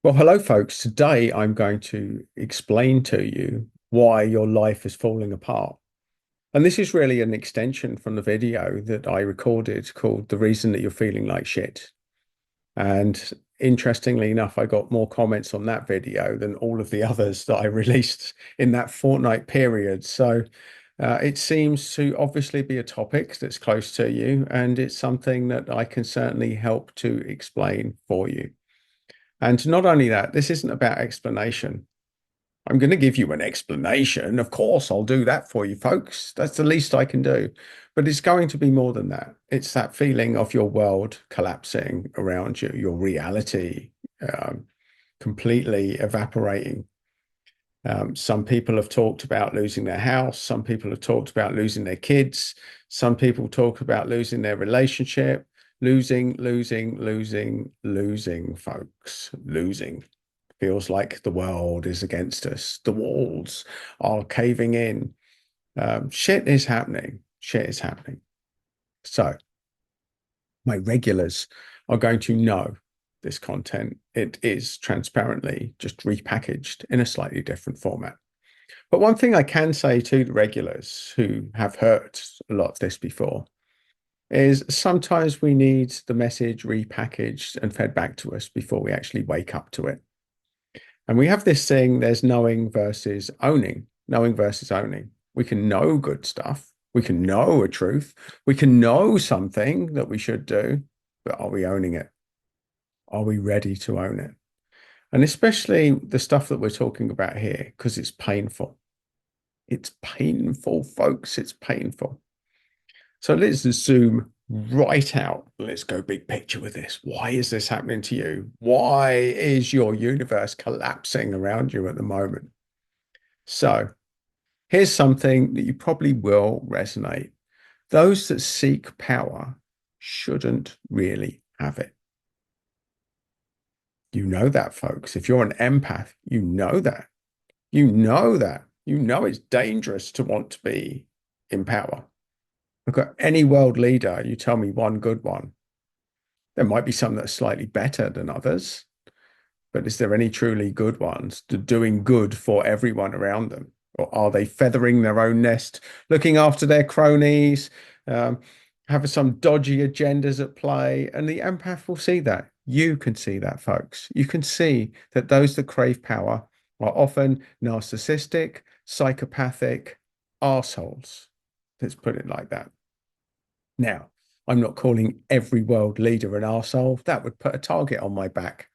Well, hello, folks. Today I'm going to explain to you why your life is falling apart. And this is really an extension from the video that I recorded called The Reason That You're Feeling Like Shit. And interestingly enough, I got more comments on that video than all of the others that I released in that fortnight period. So it seems to obviously be a topic that's close to you, and it's something that I can certainly help to explain for you. And not only that, this isn't about explanation. I'm going to give you an explanation. Of course, I'll do that for you, folks. That's the least I can do. But it's going to be more than that. It's that feeling of your world collapsing around you, your reality completely evaporating. Some people have talked about losing their house. Some people have talked about losing their kids. Some people talk about losing their relationship. Losing, folks. Losing. Feels like the world is against us. The walls are caving in. Shit is happening. Shit is happening. So, my regulars are going to know this content. It is transparently just repackaged in a slightly different format. But one thing I can say to the regulars who have heard a lot of this before is sometimes we need the message repackaged and fed back to us before we actually wake up to it. And we have this thing, there's knowing versus owning. We can know good stuff. We can know a truth. We can know something that we should do, but are we owning it? Are we ready to own it? And especially the stuff that we're talking about here, because it's painful. It's painful, folks. It's painful. So let's zoom right out. Let's go big picture with this. Why is this happening to you? Why is your universe collapsing around you at the moment? So here's something that you probably will resonate. Those that seek power shouldn't really have it. You know that, folks. If you're an empath, you know that. You know that. You know it's dangerous to want to be in power. Look at any world leader, you tell me one good one. There might be some that are slightly better than others, but is there any truly good ones doing good for everyone around them? Or are they feathering their own nest, looking after their cronies, um, have some dodgy agendas at play? And the empath will see that. You can see that, folks. You can see that those that crave power are often narcissistic, psychopathic arseholes. Let's put it like that. Now, I'm not calling every world leader an arsehole. That would put a target on my back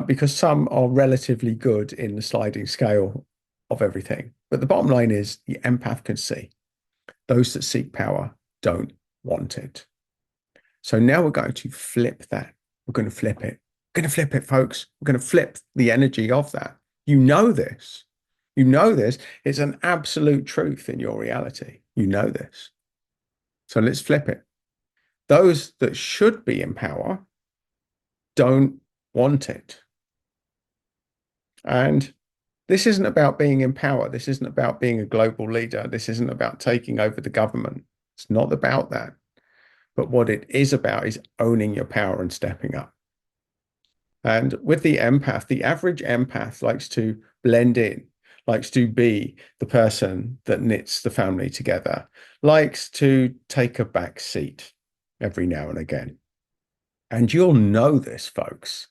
because some are relatively good in the sliding scale of everything. But the bottom line is the empath can see those that seek power don't want it. So now we're going to flip that. We're going to flip it. We're going to flip it, folks. We're going to flip the energy of that. You know this. You know this. It's an absolute truth in your reality. You know this. So let's flip it. Those that should be in power don't want it. And this isn't about being in power. This isn't about being a global leader. This isn't about taking over the government. It's not about that. But what it is about is owning your power and stepping up. And with the empath, the average empath likes to blend in, likes to be the person that knits the family together, likes to take a back seat every now and again. And you'll know this, folks.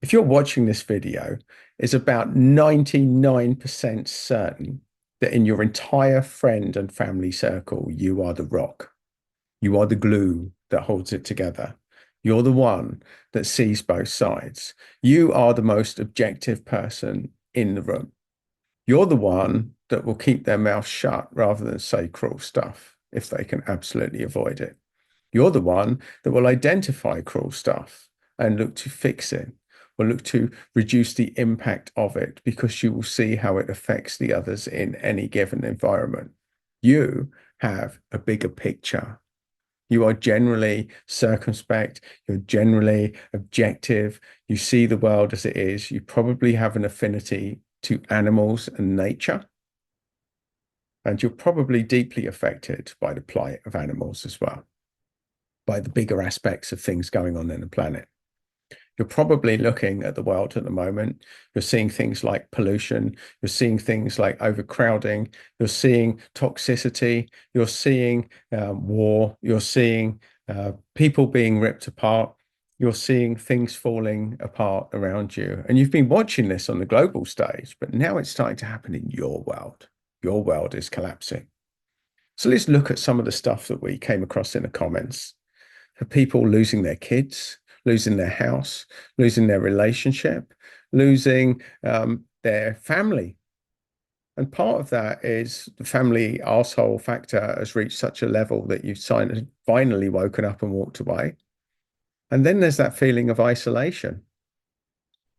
If you're watching this video, it's about 99% certain that in your entire friend and family circle, you are the rock. You are the glue that holds it together. You're the one that sees both sides. You are the most objective person in the room. You're the one that will keep their mouth shut rather than say cruel stuff if they can absolutely avoid it. You're the one that will identify cruel stuff and look to fix it or look to reduce the impact of it because you will see how it affects the others in any given environment. You have a bigger picture. You are generally circumspect. You're generally objective. You see the world as it is. You probably have an affinity to animals and nature. And you're probably deeply affected by the plight of animals as well, by the bigger aspects of things going on in the planet. You're probably looking at the world at the moment. You're seeing things like pollution. You're seeing things like overcrowding. You're seeing toxicity. You're seeing war. You're seeing people being ripped apart. You're seeing things falling apart around you. And you've been watching this on the global stage, but now it's starting to happen in your world. Your world is collapsing. So let's look at some of the stuff that we came across in the comments for people losing their kids, losing their house, losing their relationship, losing their family. And part of that is the family arsehole factor has reached such a level that you've finally woken up and walked away. And then there's that feeling of isolation.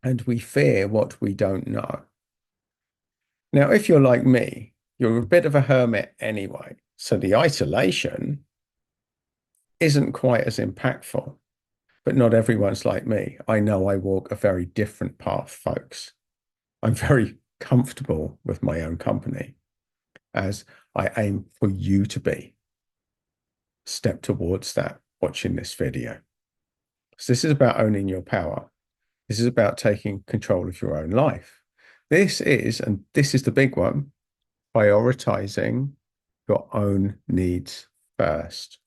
And we fear what we don't know. Now, if you're like me, you're a bit of a hermit anyway. So the isolation isn't quite as impactful. But not everyone's like me. I know I walk a very different path, folks. I'm very comfortable with my own company, as I aim for you to be. Step towards that watching this video. So this is about owning your power. This is about taking control of your own life. And this is the big one, prioritizing your own needs first.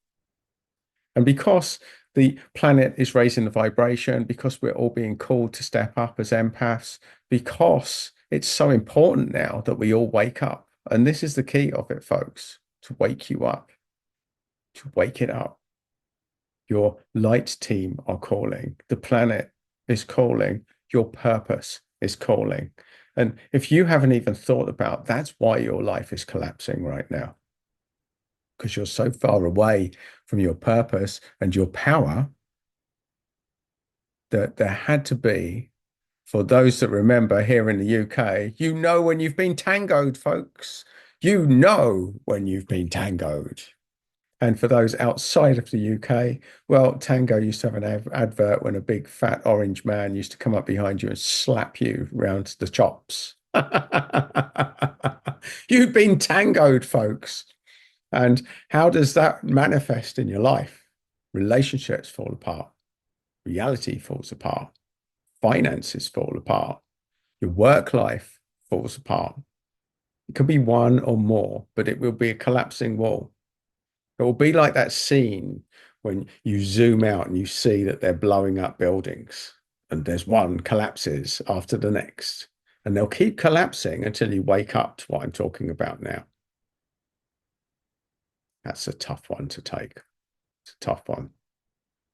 And because the planet is raising the vibration, because we're all being called to step up as empaths, because it's so important now that we all wake up. And this is the key of it, folks, to wake you up, to wake it up. Your light team are calling. The planet is calling. Your purpose is calling. And if you haven't even thought about, that's why your life is collapsing right now, because you're so far away from your purpose and your power that there had to be, for those that remember here in the UK, you know when you've been tangoed, folks. You know when you've been tangoed. And for those outside of the UK, well, Tango used to have an advert when a big fat orange man used to come up behind you and slap you round the chops. You've been tangoed, folks. And how does that manifest in your life? Relationships fall apart. Reality falls apart. Finances fall apart. Your work life falls apart. It could be one or more, but it will be a collapsing wall. It will be like that scene when you zoom out and you see that they're blowing up buildings and there's one collapses after the next. And they'll keep collapsing until you wake up to what I'm talking about now. That's a tough one to take. It's a tough one.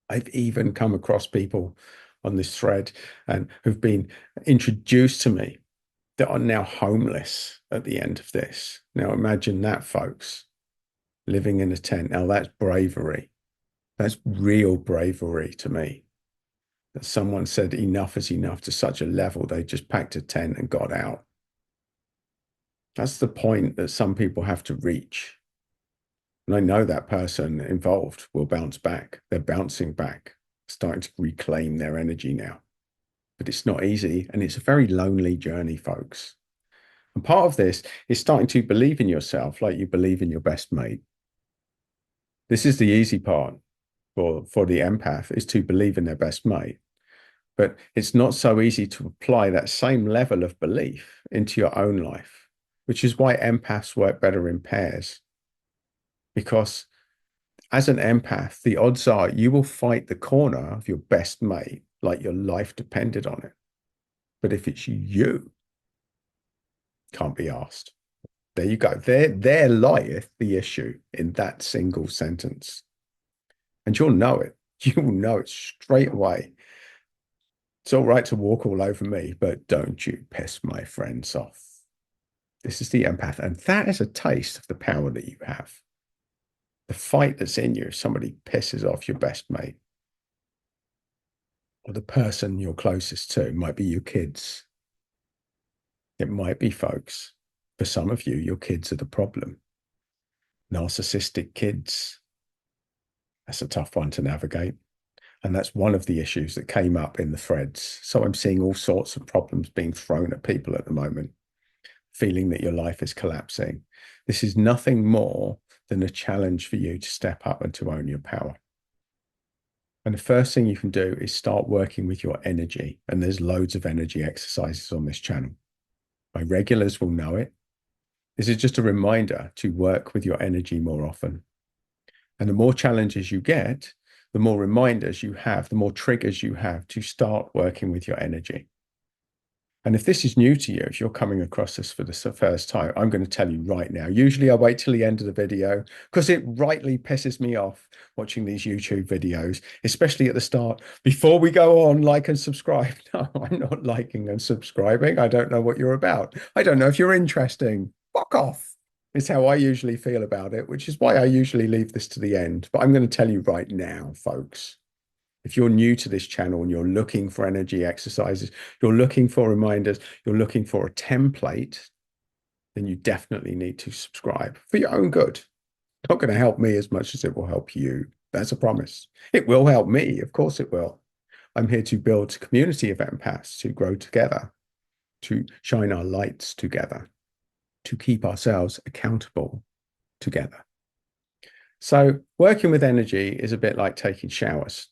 I've even come across people on this thread and who've been introduced to me that are now homeless at the end of this. Now imagine that, folks, living in a tent. Now that's bravery. That's real bravery to me. That someone said enough is enough to such a level they just packed a tent and got out. That's the point that some people have to reach. And I know that person involved will bounce back. They're bouncing back, starting to reclaim their energy now. But it's not easy. And it's a very lonely journey, folks. And part of this is starting to believe in yourself like you believe in your best mate. This is the easy part for the empath, is to believe in their best mate. But it's not so easy to apply that same level of belief into your own life, which is why empaths work better in pairs. Because as an empath, the odds are you will fight the corner of your best mate like your life depended on it. But if it's you, can't be asked. There you go. There lieth the issue in that single sentence. And you'll know it. You'll know it straight away. It's all right to walk all over me, but don't you piss my friends off. This is the empath. And that is a taste of the power that you have. The fight that's in you if somebody pisses off your best mate or the person you're closest to. It might be your kids. It might be, folks. For some of you, your kids are the problem. Narcissistic kids. That's a tough one to navigate. And that's one of the issues that came up in the threads. So I'm seeing all sorts of problems being thrown at people at the moment, feeling that your life is collapsing. This is nothing more than a challenge for you to step up and to own your power. And the first thing you can do is start working with your energy. And there's loads of energy exercises on this channel. My regulars will know it. This is just a reminder to work with your energy more often. And the more challenges you get, the more reminders you have, the more triggers you have to start working with your energy. And if this is new to you, if you're coming across this for the first time, I'm going to tell you right now. Usually I wait till the end of the video because it rightly pisses me off watching these YouTube videos, especially at the start. Before we go on, like and subscribe. No, I'm not liking and subscribing. I don't know what you're about. I don't know if you're interesting. Fuck off. Is how I usually feel about it, which is why I usually leave this to the end. But I'm going to tell you right now, folks. If you're new to this channel and you're looking for energy exercises, you're looking for reminders, you're looking for a template, then you definitely need to subscribe for your own good. It's not going to help me as much as it will help you. That's a promise. It will help me. Of course it will. I'm here to build a community of empaths to grow together, to shine our lights together, to keep ourselves accountable together. So working with energy is a bit like taking showers.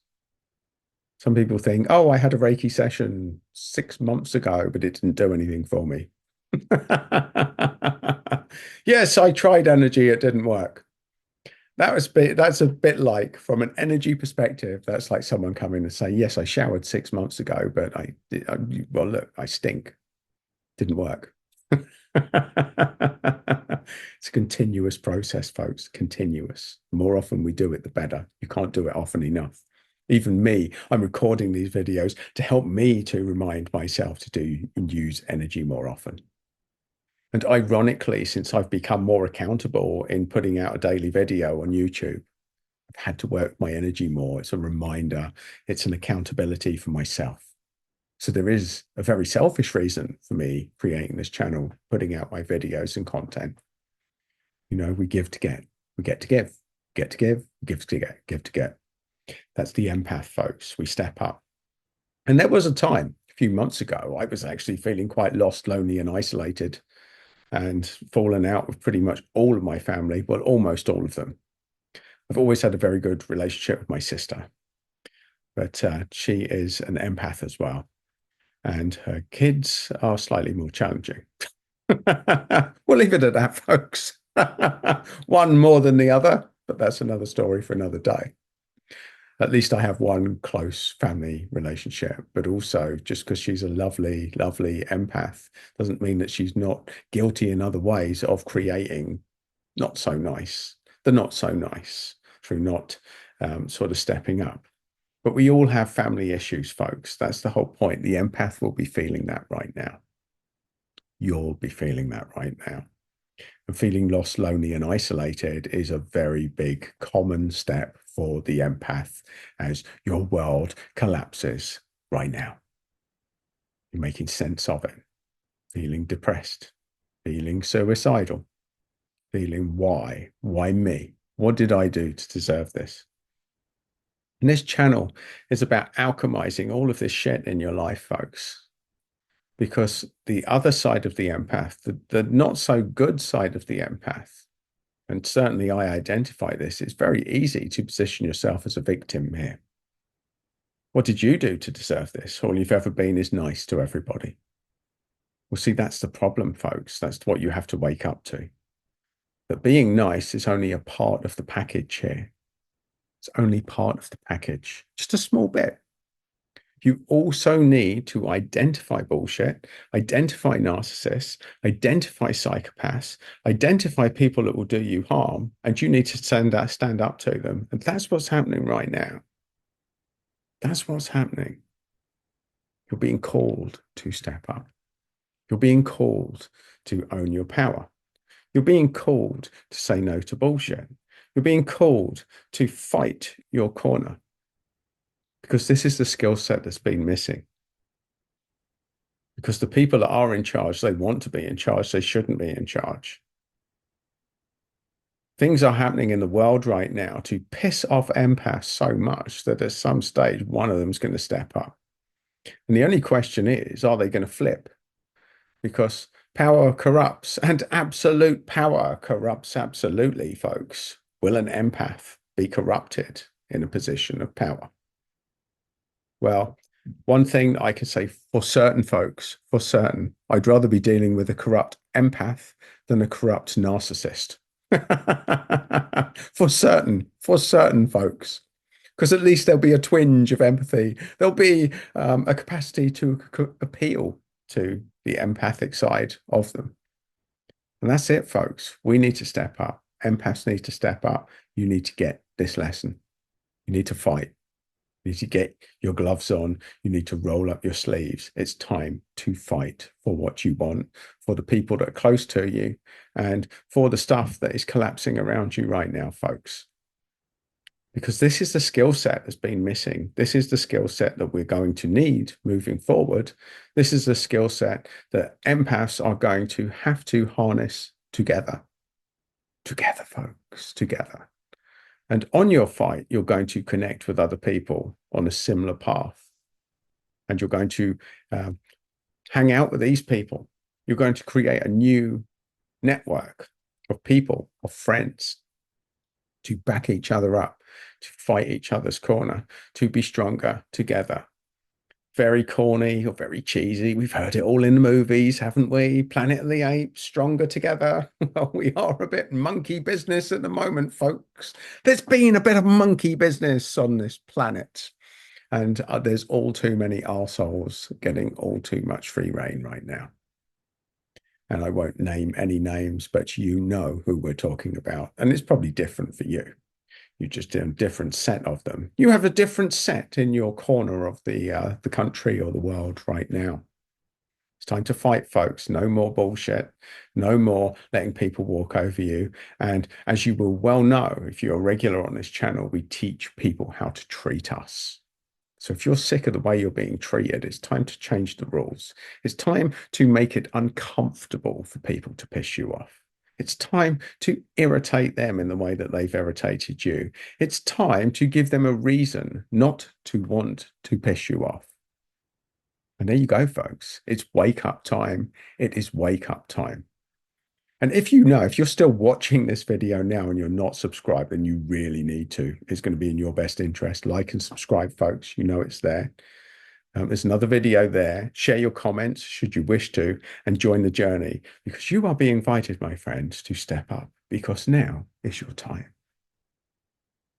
Some people think, oh, I had a Reiki session 6 months ago, but it didn't do anything for me. Yes, I tried energy, it didn't work. That's a bit like, from an energy perspective, that's like someone coming and saying, yes, I showered 6 months ago, but well, look, I stink. Didn't work. It's a continuous process, folks. Continuous. The more often we do it, the better. You can't do it often enough. Even me, I'm recording these videos to help me to remind myself to do and use energy more often. And ironically, since I've become more accountable in putting out a daily video on YouTube, I've had to work my energy more. It's a reminder, it's an accountability for myself. So there is a very selfish reason for me creating this channel, putting out my videos and content. You know, we give to get, we get to give, get to give to get, give to get. That's the empath, folks. We step up. And there was a time a few months ago, I was actually feeling quite lost, lonely, and isolated, and fallen out with pretty much all of my family, well, almost all of them. I've always had a very good relationship with my sister, but she is an empath as well. And her kids are slightly more challenging. We'll leave it at that, folks. One more than the other, but that's another story for another day. At least I have one close family relationship, but also just because she's a lovely, lovely empath doesn't mean that she's not guilty in other ways of creating not so nice, the not so nice through not sort of stepping up. But we all have family issues, folks. That's the whole point. The empath will be feeling that right now. You'll be feeling that right now. And feeling lost, lonely, and isolated is a very big common step for the empath as your world collapses right now. You're making sense of it, feeling depressed, feeling suicidal, feeling why? Why me? What did I do to deserve this? And this channel is about alchemizing all of this shit in your life, folks. Because the other side of the empath, the not so good side of the empath, and certainly I identify this, it's very easy to position yourself as a victim here. What did you do to deserve this? All you've ever been is nice to everybody. Well, see, that's the problem, folks. That's what you have to wake up to. That being nice is only a part of the package here. It's only part of the package, just a small bit. You also need to identify bullshit, identify narcissists, identify psychopaths, identify people that will do you harm, and you need to stand up to them. And that's what's happening right now. That's what's happening. You're being called to step up. You're being called to own your power. You're being called to say no to bullshit. You're being called to fight your corner. Because this is the skill set that's been missing. Because the people that are in charge, they want to be in charge. They shouldn't be in charge. Things are happening in the world right now to piss off empaths so much that at some stage, one of them is going to step up. And the only question is, are they going to flip? Because power corrupts, and absolute power corrupts absolutely, folks. Will an empath be corrupted in a position of power? Well, one thing I can say for certain folks, for certain, I'd rather be dealing with a corrupt empath than a corrupt narcissist. For certain folks, because at least there'll be a twinge of empathy. There'll be a capacity to appeal to the empathic side of them. And that's it, folks. We need to step up. Empaths need to step up. You need to get this lesson. You need to fight. You need to get your gloves on. You need to roll up your sleeves. It's time to fight for what you want, for the people that are close to you, and for the stuff that is collapsing around you right now, folks. Because this is the skill set that's been missing. This is the skill set that we're going to need moving forward. This is the skill set that empaths are going to have to harness together. Together, folks, together. And on your fight, you're going to connect with other people on a similar path. And you're going to hang out with these people. You're going to create a new network of people, of friends, to back each other up, to fight each other's corner, to be stronger together. Very corny or very cheesy. We've heard it all in the movies, haven't we? Planet of the Apes, stronger together. Well, we are a bit monkey business at the moment, folks. There's been a bit of monkey business on this planet. And there's all too many arseholes getting all too much free reign right now. And I won't name any names, but you know who we're talking about. And it's probably different for you. You're just in a different set of them. You have a different set in your corner of the country or the world right now. It's time to fight, folks. No more bullshit. No more letting people walk over you. And as you will well know, if you're a regular on this channel, we teach people how to treat us. So if you're sick of the way you're being treated, it's time to change the rules. It's time to make it uncomfortable for people to piss you off. It's time to irritate them in the way that they've irritated you. It's time to give them a reason not to want to piss you off. And there you go, folks. It's wake up time. It is wake up time. And if you know, if you're still watching this video now and you're not subscribed, then you really need to. It's going to be in your best interest. Like and subscribe, folks. You know it's there. There's another video there. Share your comments should you wish to, and join the journey, because you are being invited, my friends, to step up, because now is your time.